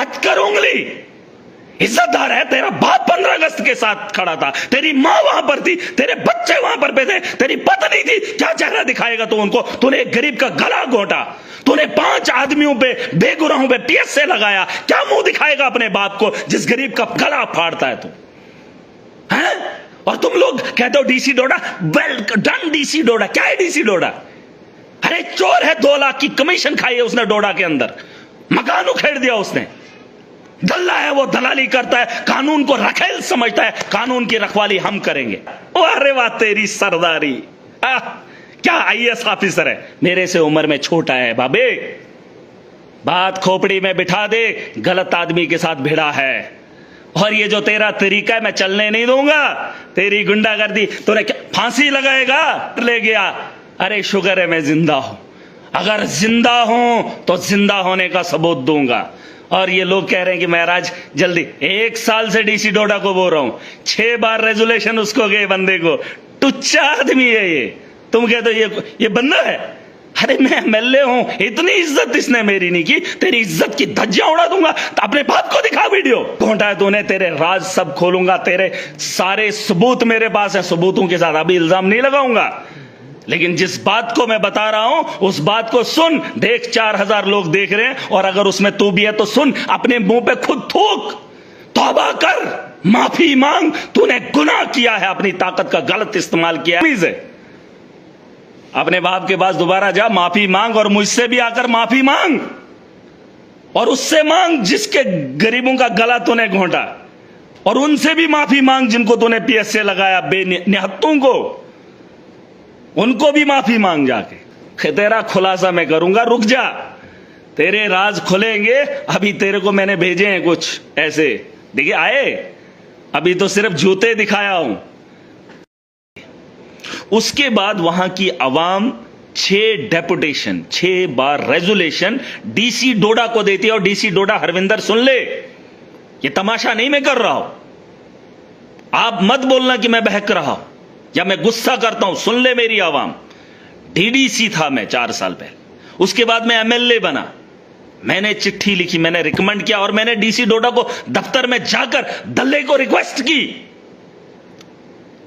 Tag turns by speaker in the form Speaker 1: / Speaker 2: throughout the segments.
Speaker 1: मत कर उंगली। इज्जतदार है, तेरा बाप 15 अगस्त के साथ खड़ा था, तेरी मां वहां पर थी, तेरे बच्चे वहां पर थे, तेरी पत्नी थी, क्या चेहरा दिखाएगा तू उनको? तूने एक गरीब का गला घोटा, तूने 5 आदमियों पे, बेगुनाहों पे PSA लगाया, क्या मुंह दिखाएगा अपने बाप को जिस गरीब का गला फाड़ता है तू? हैं? और तुम लोग कहते हो डीसी डोडा, वेल डन डीसी डोडा। क्या है डीसी डोडा? अरे चोर है, 2 लाख की कमीशन खाई है उसने डोडा के अंदर, मकान उखेड़ दिया उसने। दल्ला है वो, दलाली करता है, कानून को रखेल समझता है, कानून की रखवाली हम करेंगे। ओ अरे वाह तेरी सरदारी, क्या IAS ऑफिसर है, मेरे से उम्र में छोटा है बाबे। बात खोपड़ी में बिठा दे, गलत आदमी के साथ भिड़ा है। और ये जो तेरा तरीका है मैं चलने नहीं दूंगा। तेरी गुंडागर्दी, तूने क्या फांसी लगाएगा? ले गया। अरे शुगर है मैं जिंदा हूं, अगर जिंदा हूं तो जिंदा होने का सबूत दूंगा। और ये लोग कह रहे हैं कि महाराज जल्दी, 1 साल से डीसी डोडा को बोल रहा हूं, 6 बार रेजोल्यूशन उसको गए बंदे को। टुच्चा आदमी है ये, तुम कहते हो ये बंदा है। अरे मैं MLA हूं, इतनी इज्जत इसने मेरी नहीं की, तेरी इज्जत की धज्जियां उड़ा दूंगा। तो अपने बाप को दिखा वीडियो, घोंटा है तूने, तेरे राज सब खोलूंगा, तेरे सारे सबूत मेरे पास हैं, सबूतों के साथ अभी इल्जाम नहीं लगाऊंगा। लेकिन जिस बात को मैं बता रहा हूं उस बात को सुन। देख 4000 लोग देख रहे हैं, और अगर उसमें तू भी है तो सुन, अपने मुंह पे खुद थूक, तौबा कर, माफी मांग। तूने गुनाह किया है, अपनी ताकत का गलत इस्तेमाल किया है। अपने बाप के पास दोबारा जा, माफी मांग, और मुझसे भी आकर माफी मांग, और उससे मांग जिसके गरीबों का गला तूने घोंटा, और उनसे भी माफी मांग जिनको तूने PSA लगाया, बेनिहत्तों को, उनको भी माफी मांग जाके। तेरा खुलासा मैं करूंगा, रुक जा, तेरे राज खुलेंगे। अभी तेरे को मैंने भेजे हैं कुछ ऐसे, देखिए आए, अभी तो सिर्फ जूते दिखाया हूं। उसके बाद वहां की अवाम 6 डेपुटेशन, 6 बार रेजोल्यूशन डीसी डोडा को देती है। और डीसी डोडा, हरविंदर सुन ले, ये तमाशा नहीं मैं कर रहा हूं, आप मत बोलना कि मैं बहक रहा हूं या मैं गुस्सा करता हूं। सुन ले मेरी आवाम, DDC था मैं 4 साल पहले, उसके बाद मैं MLA बना, मैंने चिट्ठी लिखी, मैंने रिकमेंड किया, और मैंने डीसी डोडा को दफ्तर में जाकर दल्ले को रिक्वेस्ट की,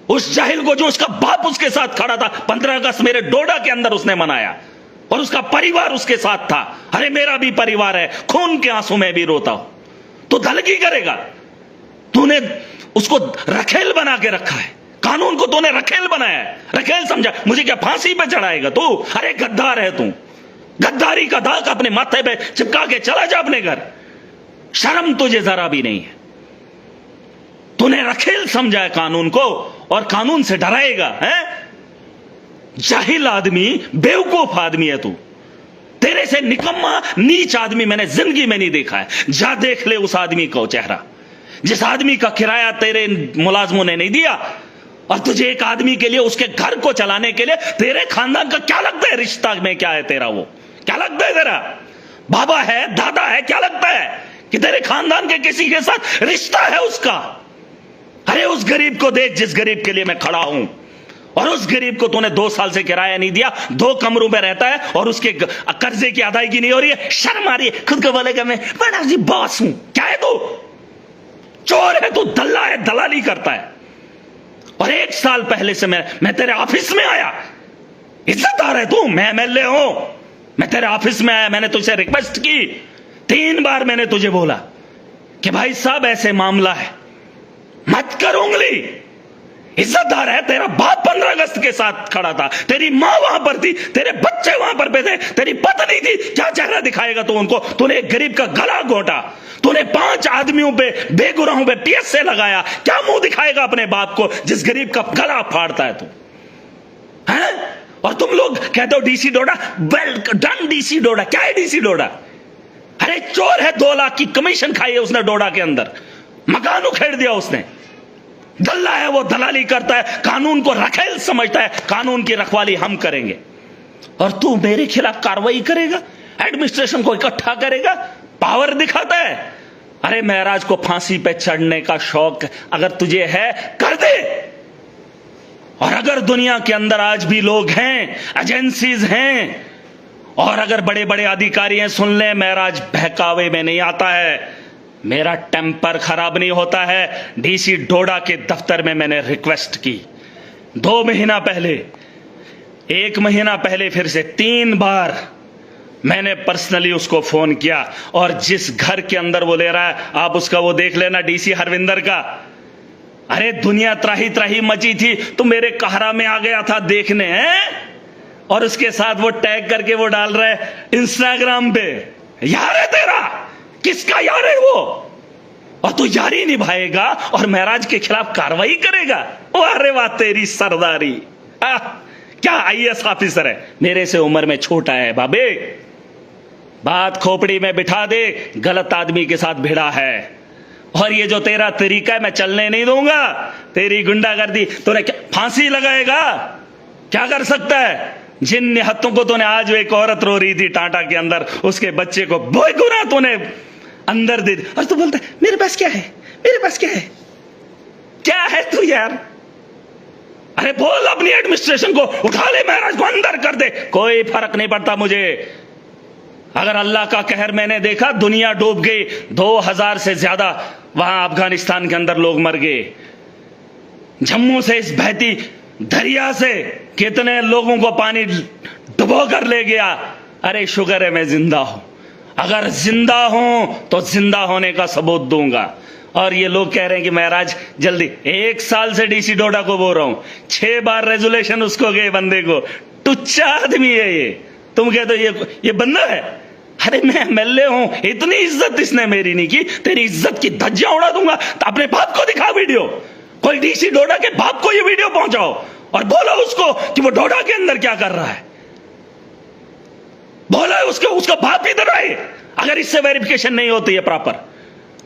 Speaker 1: उस जाहिल को जो उसका बाप उसके साथ खड़ा था। 15 अगस्त मेरे डोडा के अंदर उसने मनाया, और उसका परिवार उसके साथ था। अरे मेरा भी परिवार है, खून के आंसू में भी रोता हूं, तो दलगी करेगा? तूने उसको रखेल बना के रखा है, कानून को तूने रखेल बनाया है, रखेल समझा। मुझे क्या फांसी पे चढ़ाएगा तू? अरे गद्दार है तू, गद्दारी का दाग अपने माथे पे चिपका के चला जा अपने घर, शर्म तुझे जरा भी नहीं है। तूने रखेल समझा है कानून को, और कानून से डराएगा है? जाहिल आदमी, बेवकूफ आदमी है तू। तेरे से निकम्मा नीच आदमी मैंने जिंदगी में नहीं देखा है। जा देख ले उस आदमी को चेहरा, जिस आदमी का किराया तेरे मुलाजमों ने नहीं दिया, और तुझे एक आदमी के लिए, उसके घर को चलाने के लिए, तेरे खानदान का क्या लगता है रिश्ता में? क्या है तेरा? वो क्या लगता है तेरा? बाबा है, दादा है, क्या लगता है कि तेरे खानदान के किसी के साथ रिश्ता है उसका? अरे उस गरीब को देख जिस गरीब के लिए मैं खड़ा हूं, और उस गरीब को तूने 2 साल से किराया नहीं दिया, 2 कमरों में रहता है, और उसके कर्जे की अदायगी नहीं हो रही है। शर्म आ रही है? खुद को बोलेगा मैं बड़ा जी बॉस हूं। क्या है तू? चोर है तू, दल्ला है, दलाली करता है। और 1 साल पहले से मैं तेरे ऑफिस में आया, इज्जतदार है तू, मैं MLA हूं, मैं तेरे ऑफिस में आया, मैंने तुझसे रिक्वेस्ट की, 3 बार मैंने तुझे बोला कि भाई साहब ऐसे मामला है, मत कर उंगली। इज्जतदार है, तेरा बाप 15 अगस्त के साथ खड़ा था, तेरी मां वहां पर थी, तेरे बच्चे वहां पर थे, तेरी पत्नी थी, क्या चेहरा दिखाएगा तू उनको? तूने एक गरीब का गला घोटा, तूने 5 आदमियों पे, बेगुनाहों पे PSA लगाया, क्या मुंह दिखाएगा अपने बाप को जिस गरीब का गला फाड़ता है तू? हैं? और तुम लोग कहते हो डीसी डोडा, वेल डन डीसी डोडा। क्या है डीसी डोडा? अरे चोर है, 2 लाख की कमीशन खाई है उसने डोडा के अंदर, मकान उखेड़ दिया उसने। दल्ला है वो, दलाली करता है, कानून को रखेल समझता है, कानून की रखवाली हम करेंगे। और तू मेरे खिलाफ कार्रवाई करेगा, एडमिनिस्ट्रेशन को इकट्ठा करेगा, पावर दिखाता है। अरे महराज को फांसी पे चढ़ने का शौक अगर तुझे है, कर दे। और अगर दुनिया के अंदर आज भी लोग हैं, एजेंसीज हैं, और अगर बड़े बड़े अधिकारी हैं, सुन ले, महराज बहकावे में नहीं आता है, मेरा टेम्पर खराब नहीं होता है। डीसी डोडा के दफ्तर में मैंने रिक्वेस्ट की 2 महीना पहले, 1 महीना पहले, फिर से 3 बार मैंने पर्सनली उसको फोन किया। और जिस घर के अंदर वो ले रहा है, आप उसका वो देख लेना, डीसी हरविंदर का। अरे दुनिया त्राही त्राही मची थी, तो मेरे कहरा में आ गया था देखने हैं। और उसके साथ वो टैग करके वो डाल रहा है इंस्टाग्राम पे, यार है तेरा, किसका यार है वो, और तू यारी निभाएगा और महराज के खिलाफ कार्रवाई करेगा। ओ अरे वाह तेरी सरदारी। क्या आईएएस ऑफिसर है, मेरे से उम्र में छोटा है बाबे। बात खोपड़ी में बिठा दे, गलत आदमी के साथ भिड़ा है। और ये जो तेरा तरीका है, मैं चलने नहीं दूंगा। तेरी गुंडागर्दी, तूने क्या फांसी लगाएगा, क्या कर सकता है? जिन निहत्तों को तूने, आज एक औरत रो रही थी टाटा के अंदर, उसके बच्चे को बेगुनाह तूने अंदर दे दी, और तू बोलता है मेरे पास क्या है, मेरे पास क्या है, क्या है तू यार? अरे बोल अपनी एडमिनिस्ट्रेशन को, उठा ले महराज को अंदर कर दे, कोई फर्क नहीं पड़ता मुझे। अगर अल्लाह का कहर मैंने देखा, दुनिया डूब गई, 2000 से ज्यादा वहां अफगानिस्तान के अंदर लोग मर गए। जम्मू से इस बहती दरिया से कितने लोगों को पानी डुबो कर ले गया। अरे शुक्र है मैं जिंदा हूं, अगर जिंदा हूं तो जिंदा होने का सबूत दूंगा। और ये लोग कह रहे हैं कि महराज जल्दी, 1 साल से डीसी डोडा को बोल रहा हूं, 6 बार रेजोल्यूशन उसको गए बंदे को। टुच्चा आदमी है ये, तुम कहते हो ये बंदा है। अरे मैं एमएलए हूं, इतनी इज्जत इसने मेरी नहीं की, तेरी इज्जत की धज्जियां उड़ा दूंगा। तो अपने बाप को दिखा वीडियो, कोई डीसी डोडा के बाप को ये वीडियो पहुंचाओ और बोलो उसको कि वो डोडा के अंदर क्या कर रहा है। बोलो उसको, उसका बाप इधर आए। अगर इससे वेरिफिकेशन नहीं होती है प्रॉपर,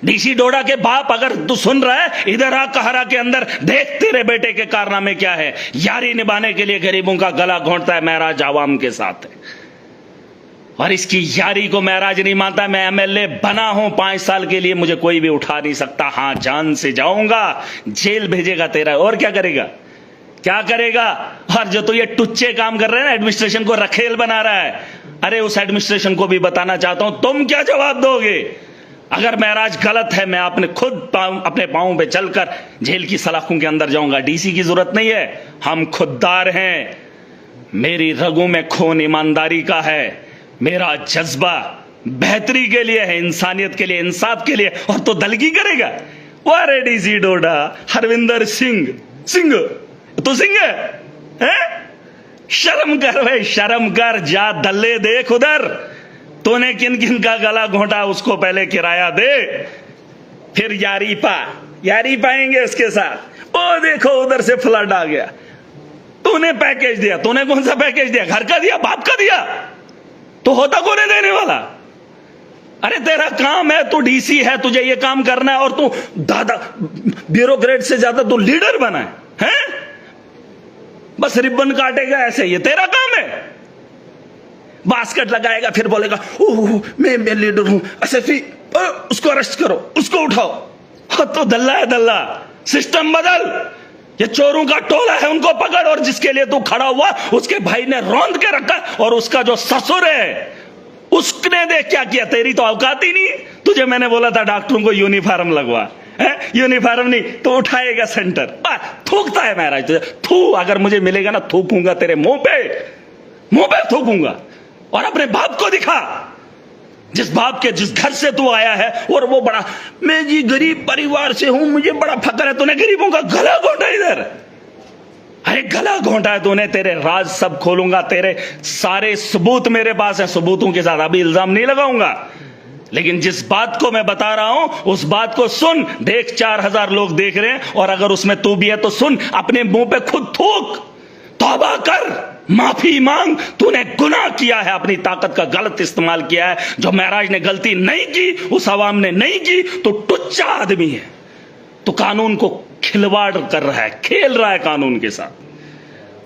Speaker 1: डीसी डोडा के बाप अगर तू सुन रहा है, इधर आ कहरा के अंदर, देख तेरे बेटे के कारनामे क्या है। यारी निभाने के लिए गरीबों का गला घोंटता है महराज, आवाम के साथ है। और इसकी यारी को महराज नहीं मानता। मैं एमएलए बना हूं 5 साल के लिए, मुझे कोई भी उठा नहीं सकता। हां जान से जाऊंगा, जेल भेजेगा तेरा, और क्या करेगा, क्या करेगा। और जो तो ये टुच्चे काम कर रहे हैं ना, एडमिनिस्ट्रेशन को रखेल बना रहा है, अरे उस एडमिनिस्ट्रेशन को भी बताना चाहता हूं, तुम क्या जवाब दोगे। अगर महराज गलत है, मैं अपने खुद अपने पांवों पे चलकर जेल की सलाखों के अंदर जाऊंगा। डीसी की जरूरत नहीं है, हम खुददार हैं। मेरी रगों में खून ईमानदारी का है, मेरा जज्बा बेहतरी के लिए है, इंसानियत के लिए, इंसाफ के लिए। और तो दलगी करेगा। वारे डीसी डोडा, हरविंदर सिंह, सिंह तो सिंह है? शर्म कर भाई, शर्म कर। जा दल्ले देख उधर, तूने किन किन का गला घोंटा, उसको पहले किराया दे, फिर यारी पाएंगे उसके साथ। ओ देखो उधर से फ्लड आ गया, तूने पैकेज दिया। तूने कौन सा पैकेज दिया, घर का दिया, बाप का दिया? तो होता कौन है देने वाला? अरे तेरा काम है, तू डीसी है, तुझे ये काम करना है, और तू दादा ब्यूरोक्रेट से ज्यादा तू लीडर बना है? बस रिबन काटेगा ऐसे, ये तेरा काम है। बास्केट लगाएगा, फिर बोलेगा ओह मैं लीडर हूं, एसएसपी उसको अरेस्ट करो, उसको उठाओ। तो दल्ला है दल्ला, सिस्टम बदल। ये चोरों का टोला है, उनको पकड़। और जिसके लिए तू खड़ा हुआ, उसके भाई ने रौंद के रखा, और उसका जो ससुर है उसने देख क्या किया। तेरी तो औकात ही नहीं। तुझे मैंने बोला था डॉक्टरों को यूनिफॉर्म लगवा, यूनिफॉर्म नहीं तो उठाएगा सेंटर। थूकता है महराज तुझे, थू। अगर मुझे मिलेगा ना, थूकूंगा तेरे मुंह पे थूकूंगा। और अपने बाप को दिखा, जिस बाप के जिस घर से तू आया है, और वो बड़ा, मैं जी गरीब परिवार से हूं, मुझे बड़ा फक्र है। तूने गरीबों का गला घोंटा इधर, अरे गला घोंटा है तूने। तेरे राज सब खोलूंगा, तेरे सारे सबूत मेरे पास है। सबूतों के साथ अभी इल्जाम नहीं लगाऊंगा, लेकिन जिस बात को मैं बता रहा हूं उस बात को सुन। देख 4000 लोग देख रहे हैं, और अगर उसमें तू भी है तो सुन, अपने मुंह पे खुद थूक, तौबा कर, माफी मांग। तूने गुनाह किया है, अपनी ताकत का गलत इस्तेमाल किया है। जो महराज ने गलती नहीं की, उस आवाम ने नहीं की, तो टुच्चा आदमी है। तो कानून को खिलवाड़ कर रहा है, खेल रहा है कानून के साथ।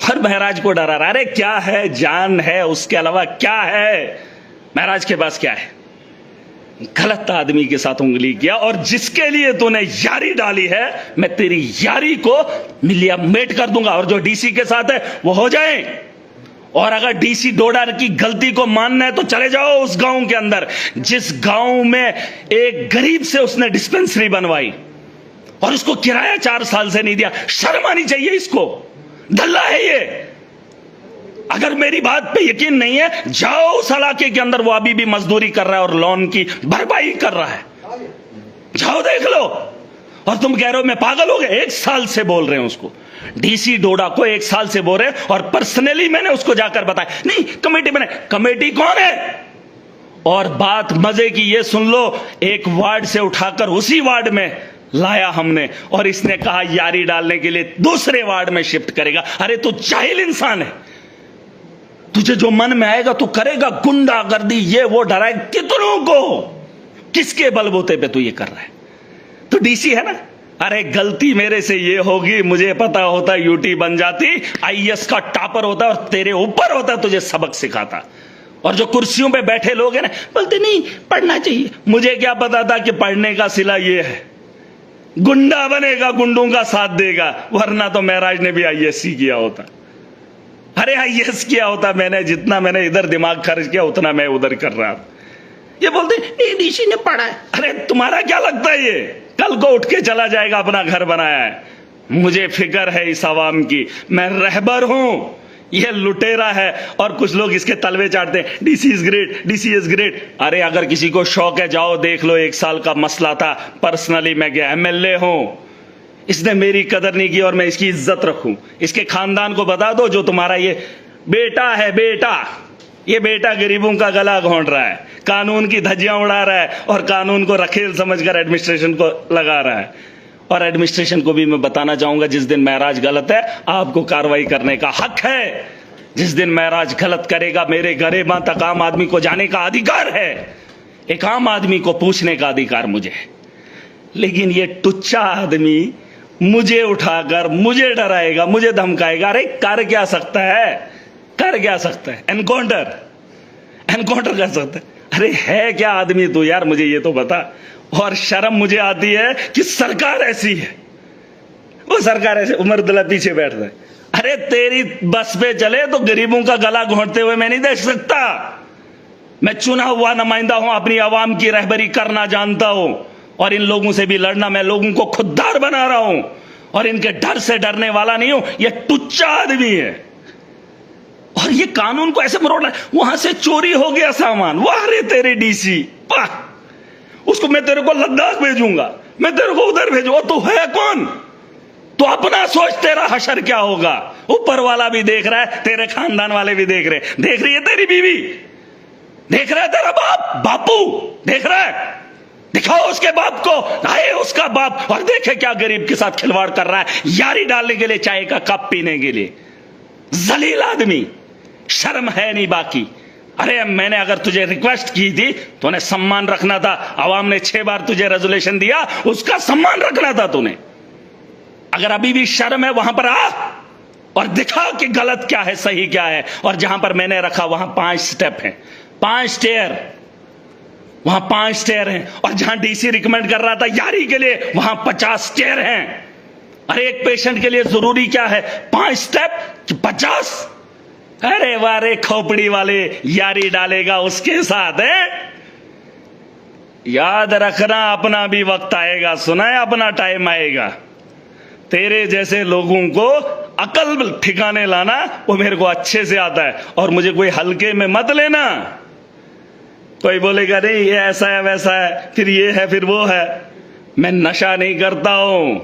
Speaker 1: हर महराज को डरा रहा है। अरे क्या है, जान है, उसके अलावा क्या है महराज के पास, क्या है? गलत आदमी के साथ उंगली किया। और जिसके लिए तूने यारी डाली है, मैं तेरी यारी को मिलिया मेट कर दूंगा। और जो डीसी के साथ है वो हो जाए, और अगर डीसी डोडा की गलती को मानना है तो चले जाओ उस गांव के अंदर जिस गांव में एक गरीब से उसने डिस्पेंसरी बनवाई और उसको किराया 4 साल से नहीं दिया। शर्म आनी चाहिए इसको, दल्ला है ये। अगर मेरी बात पे यकीन नहीं है, जाओ उस इलाके के अंदर, वो अभी भी मजदूरी कर रहा है और लोन की भरपाई कर रहा है, जाओ देख लो। और तुम कह रहे हो मैं पागल हो गया, 1 साल से बोल रहे हैं उसको, डीसी डोडा को 1 साल से बोल रहे हैं और पर्सनली मैंने उसको जाकर बताया, नहीं कमेटी बने, कमेटी कौन है? और बात मजे की ये सुन लो, एक वार्ड से उठाकर उसी वार्ड में लाया हमने और इसने कहा यारी डालने के लिए दूसरे वार्ड में शिफ्ट करेगा। अरे तू जाहिल इंसान है, तुझे जो मन में आएगा तू करेगा, गुंडागर्दी ये वो डराए कितनों को, किसके बलबूते पे तू ये कर रहा है? तो डीसी है ना, अरे गलती मेरे से ये होगी, मुझे पता होता यूटी बन जाती, आईएएस का टॉपर होता और तेरे ऊपर होता, तुझे सबक सिखाता। और जो कुर्सियों पे बैठे लोग हैं ना, बोलते नहीं पढ़ना चाहिए, मुझे क्या पता था कि पढ़ने का सिला ये है, गुंडा बनेगा, गुंडों का साथ देगा, वरना तो महराज ने भी आईएएस किया होता। अरे आईएएस किया होता मैंने, जितना मैंने इधर दिमाग खर्च किया उतना मैं उधर कर रहा। ये बोलते डीसी ने पढ़ा है, अरे तुम्हारा क्या लगता है ये कल को उठ के चला जाएगा, अपना घर बनाया है? मुझे फिक्र है इस आवाम की, मैं रहबर हूं, ये लुटेरा है। और कुछ लोग इसके तलवे चाटते हैं, DC is great, DC is great. अरे अगर किसी को शौक है जाओ देख लो, 1 साल का मसला था, पर्सनली मैं गया, एमएलए हूं, इसने मेरी कदर नहीं की और मैं इसकी इज्जत रखूं। इसके खानदान को बता दो जो तुम्हारा ये बेटा है, बेटा, ये बेटा गरीबों का गला घोंट रहा है, कानून की धज्जियां उड़ा रहा है और कानून को रखेल समझकर एडमिनिस्ट्रेशन को लगा रहा है। और एडमिनिस्ट्रेशन को भी मैं बताना चाहूंगा, जिस दिन महराज गलत है आपको कार्रवाई करने का हक है, जिस दिन महराज गलत करेगा मेरे गरेबां तक आम आदमी को जाने का अधिकार है, एक आम आदमी को पूछने का अधिकार मुझे है। लेकिन ये टुच्चा आदमी मुझे उठाकर मुझे डराएगा, मुझे धमकाएगा। अरे कर क्या सकता है, कर क्या सकता है? एनकाउंटर, एनकाउंटर कर सकता है? अरे है क्या आदमी तू यार, मुझे ये तो बता। और शर्म मुझे आती है कि सरकार ऐसी है, वो सरकार ऐसे उमर अब्दुल्ला पीछे बैठ रहा है। अरे तेरी बस पे चले तो गरीबों का गला घोंटते हुए मैं नहीं देख सकता। मैं चुना हुआ नुमाइंदा हूं, अपनी आवाम की रहबरी करना जानता हूं और इन लोगों से भी लड़ना, मैं लोगों को खुददार बना रहा हूं और इनके डर से डरने वाला नहीं हूं। ये टुच्चा आदमी है और ये कानून को ऐसे मरोड़ रहा है। वहां से चोरी हो गया सामान, वाह रे तेरे डीसी, वाह, उसको मैं तेरे को लद्दाख भेजूंगा, मैं तेरे को उधर भेजूंगा। तू है कौन? तो अपना सोच, तेरा हशर क्या होगा। ऊपर वाला भी देख रहा है, तेरे खानदान वाले भी देख रहे, देख रही है तेरी बीवी, देख रहा है तेरा बाप, बापू देख रहा है, दिखाओ उसके बाप को, आए उसका बाप और देखे क्या गरीब के साथ खिलवाड़ कर रहा है, यारी डालने के लिए, चाय का कप पीने के लिए। जलील आदमी, शर्म है नहीं बाकी। अरे मैंने अगर तुझे रिक्वेस्ट की थी तो उन्हें सम्मान रखना था। आवाम ने 6 बार तुझे रेजोल्यूशन दिया, उसका सम्मान रखना था तूने। अगर अभी भी शर्म है वहां पर आ और दिखा कि गलत क्या है, सही क्या है। और जहां पर मैंने रखा वहां 5 स्टेप हैं, 5 स्टेयर, वहां 5 स्टेयर हैं। और जहां डीसी रिकमेंड कर रहा था यारी के लिए, वहां 50 स्टेयर हैं। अरे एक पेशेंट के लिए जरूरी क्या है, 5 स्टेप कि 50? अरे वारे खोपड़ी वाले, यारी डालेगा उसके साथ है। याद रखना अपना भी वक्त आएगा, सुना है, अपना टाइम आएगा। तेरे जैसे लोगों को अकल ठिकाने लाना वो मेरे को अच्छे से आता है और मुझे कोई हल्के में मत लेना। कोई बोलेगा नहीं ये ऐसा है वैसा है, फिर ये है फिर वो है। मैं नशा नहीं करता हूं,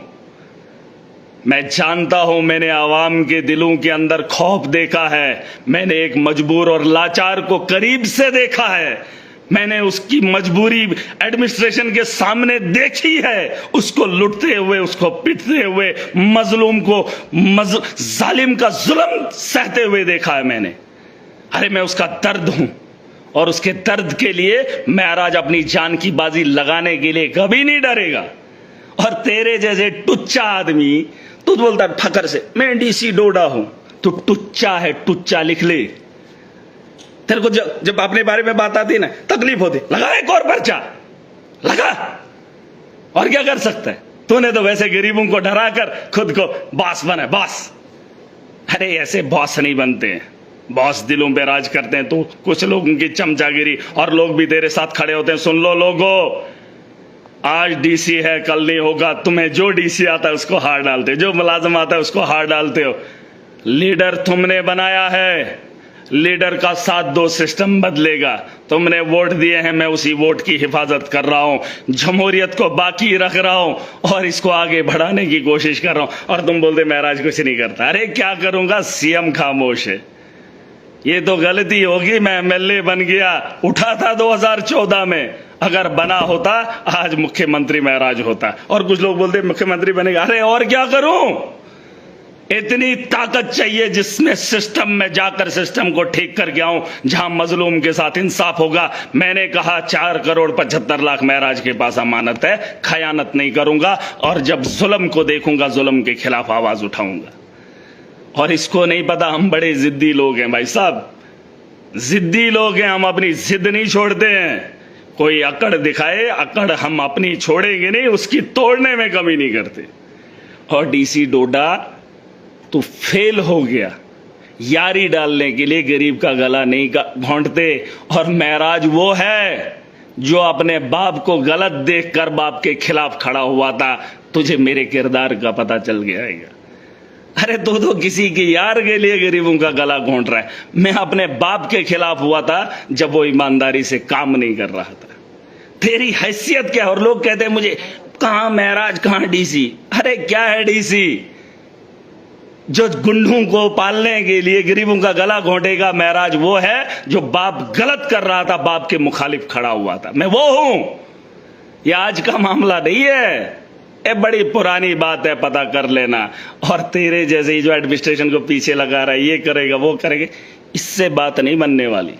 Speaker 1: मैं जानता हूं, मैंने आवाम के दिलों के अंदर खौफ देखा है, मैंने एक मजबूर और लाचार को करीब से देखा है, मैंने उसकी मजबूरी एडमिनिस्ट्रेशन के सामने देखी है, उसको लुटते हुए, उसको पिटते हुए, मजलूम को जालिम का जुल्म सहते हुए देखा है मैंने। अरे मैं उसका दर्द हूं और उसके दर्द के लिए महराज अपनी जान की बाजी लगाने के लिए कभी नहीं डरेगा। और तेरे जैसे टुच्चा आदमी, तू बोलता फकर से मैं डीसी डोडा हूं, तू टुच्चा है, टुच्चा लिख ले। तेरे को जब अपने बारे में बात आती ना तकलीफ होती, लगा एक और पर्चा लगा, और क्या कर सकता है। तूने तो वैसे गरीबों को डरा कर खुद को बॉस बना, बॉस। अरे ऐसे बॉस नहीं बनते हैं, बॉस दिलों पे राज करते हैं, तो कुछ लोगों की चमचागिरी और लोग भी तेरे साथ खड़े होते हैं। सुन लो लोगों, आज डीसी है कल नहीं होगा। तुम्हें जो डीसी आता है उसको हार डालते हो, जो मुलाजिम आता है उसको हार डालते हो। लीडर तुमने बनाया है, लीडर का साथ दो, सिस्टम बदलेगा। तुमने वोट दिए हैं, मैं उसी वोट की हिफाजत कर रहा हूं, जमहूरियत को बाकी रख रहा हूं और इसको आगे बढ़ाने की कोशिश कर रहा हूं। और तुम बोलते महराज कुछ नहीं करता। अरे क्या करूंगा, सीएम खामोश है। ये तो गलती होगी, मैं एमएलए बन गया, उठा था 2014 में, अगर बना होता आज मुख्यमंत्री महराज होता। और कुछ लोग बोलते मुख्यमंत्री बनेगा। अरे और क्या करूं, इतनी ताकत चाहिए जिसमें सिस्टम में जाकर सिस्टम को ठीक करके आऊं, जहां मजलूम के साथ इंसाफ होगा। मैंने कहा 4,75,00,000 महराज के पास अमानत है, खयानत नहीं करूंगा। और जब जुल्म को देखूंगा, जुल्म के खिलाफ आवाज उठाऊंगा। और इसको नहीं पता हम बड़े जिद्दी लोग हैं भाई साहब, जिद्दी लोग हैं, हम अपनी जिद नहीं छोड़ते हैं। कोई अकड़ दिखाए, अकड़ हम अपनी छोड़ेंगे नहीं, उसकी तोड़ने में कमी नहीं करते। और डीसी डोडा तू फेल हो गया, यारी डालने के लिए गरीब का गला नहीं घोंटते। और महराज वो है जो अपने बाप को गलत देखकर बाप के खिलाफ खड़ा हुआ था। तुझे मेरे किरदार का पता चल गया है। अरे तो किसी के यार के लिए गरीबों का गला घोंट रहा है। मैं अपने बाप के खिलाफ हुआ था जब वो ईमानदारी से काम नहीं कर रहा था। तेरी हैसियत क्या? और लोग कहते हैं मुझे, कहां महराज कहां डीसी। अरे क्या है डीसी जो गुंडों को पालने के लिए गरीबों का गला घोंटेगा? महराज वो है जो बाप गलत कर रहा था, बाप के मुखालिफ खड़ा हुआ था। मैं वो हूं। ये आज का मामला नहीं है, ये बड़ी पुरानी बात है, पता कर लेना। और तेरे जैसे ही जो एडमिनिस्ट्रेशन को पीछे लगा रहा है, ये करेगा वो करेगा, इससे बात नहीं बनने वाली।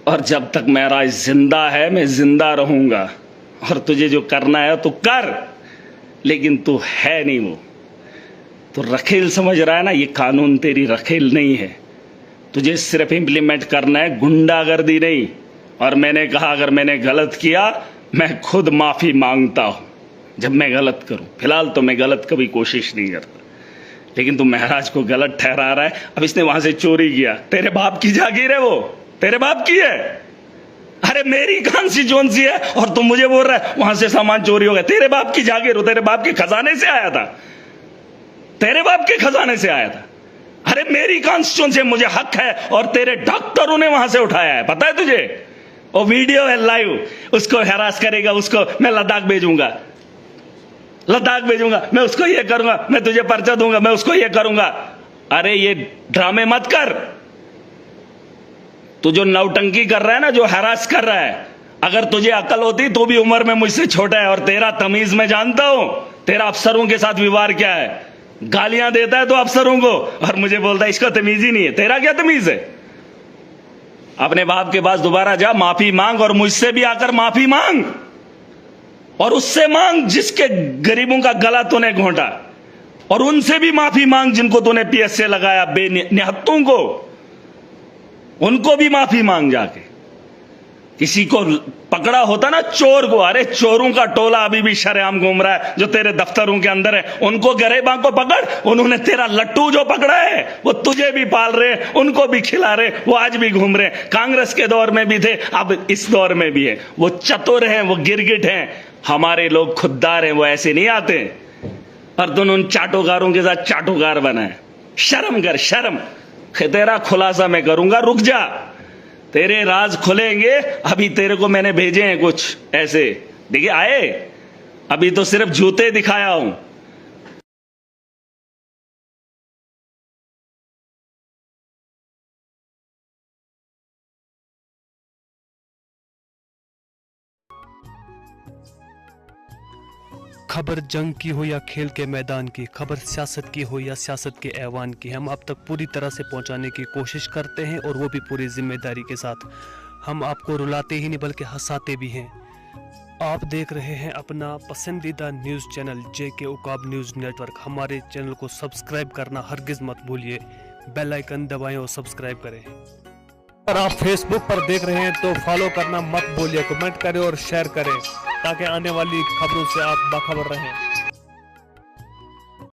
Speaker 1: और जब तक महराज जिंदा है, मैं जिंदा रहूंगा। और तुझे जो करना है तो कर, लेकिन तू है नहीं वो। तो रखेल समझ रहा है ना, ये कानून तेरी रखेल नहीं है। तुझे सिर्फ इंप्लीमेंट करना है, गुंडागर्दी नहीं। और मैंने कहा अगर मैंने गलत किया, मैं खुद माफी मांगता हूं जब मैं गलत करूं। फिलहाल तो मैं गलत कभी कोशिश नहीं करता, लेकिन तू महराज को गलत ठहरा रहा है। अब इसने वहां से चोरी किया, तेरे बाप की जागीर है, वो तेरे बाप की है। अरे मेरी कॉन्स्टिट्यूएंसी है और तुम मुझे बोल रहा है वहां से सामान चोरी हो गया। तेरे बाप की जागीर हो, तेरे बाप के खजाने से आया था, तेरे बाप के खजाने से आया था। अरे मेरी कॉन्स्टिट्यूएंसी, मुझे हक है। और तेरे डॉक्टरों ने वहां से उठाया है, पता है तुझे? वो वीडियो है लाइव, उसको हैरास करेगा, उसको मैं लद्दाख भेजूंगा, लद्दाख भेजूंगा, मैं उसको ये करूंगा, मैं तुझे पर्चा दूंगा, मैं उसको ये करूंगा। अरे ये ड्रामे मत कर। तू जो नौटंकी कर रहा है ना, जो हैरास कर रहा है, अगर तुझे अकल होती तो भी उम्र में मुझसे छोटा है। और तेरा तमीज मैं जानता हूं। तेरा अफसरों के साथ व्यवहार क्या है, गालियां देता है तो अफसरों को, और मुझे बोलता है इसका तमीज ही नहीं है। तेरा क्या तमीज है? अपने बाप के पास दोबारा जा, माफी मांग, और मुझसे भी आकर माफी मांग। और उससे मांग जिसके गरीबों का गला तूने घोंटा, और उनसे भी माफी मांग जिनको तूने पीएस से लगाया, बेनिहत्तों को, उनको भी माफी मांग जाके। किसी को पकड़ा होता ना चोर को, अरे चोरों का टोला अभी भी शरेआम घूम रहा है जो तेरे दफ्तरों के अंदर है, उनको गरेबां को पकड़। उन्होंने तेरा लट्टू जो पकड़ा है वो तुझे भी पाल रहे, उनको भी खिला रहे, वो आज भी घूम रहे। कांग्रेस के दौर में भी थे, अब इस दौर में भी है। वो चतुर हैं, वो गिरगिट हैं। हमारे लोग खुददार हैं, वो ऐसे नहीं आते। और तुम उन चाटोकारों के साथ चाटोकार बनाए। शर्म कर, शर्म। तेरा खुलासा मैं करूंगा, रुक जा, तेरे राज खुलेंगे। अभी तेरे को मैंने भेजे हैं कुछ ऐसे, देखिए आए, अभी तो सिर्फ जूते दिखाया हूं।
Speaker 2: खबर जंग की हो या खेल के मैदान की, खबर सियासत की हो या सियासत के ऐवान की, हम आप तक पूरी तरह से पहुंचाने की कोशिश करते हैं, और वो भी पूरी जिम्मेदारी के साथ। हम आपको रुलाते ही नहीं बल्कि हंसाते भी हैं। आप देख रहे हैं अपना पसंदीदा news channel JK Uqab news network. हमारे चैनल को सब्सक्राइब करना हरगिज़ मत भूलिए, बेल आइकन दबाएं और सब्सक्राइब करें। अगर आप फेसबुक पर देख रहे हैं तो फॉलो करना मत भूलिए, कमेंट करें और शेयर करें ताकि आने वाली खबरों से आप बाखबर रहें।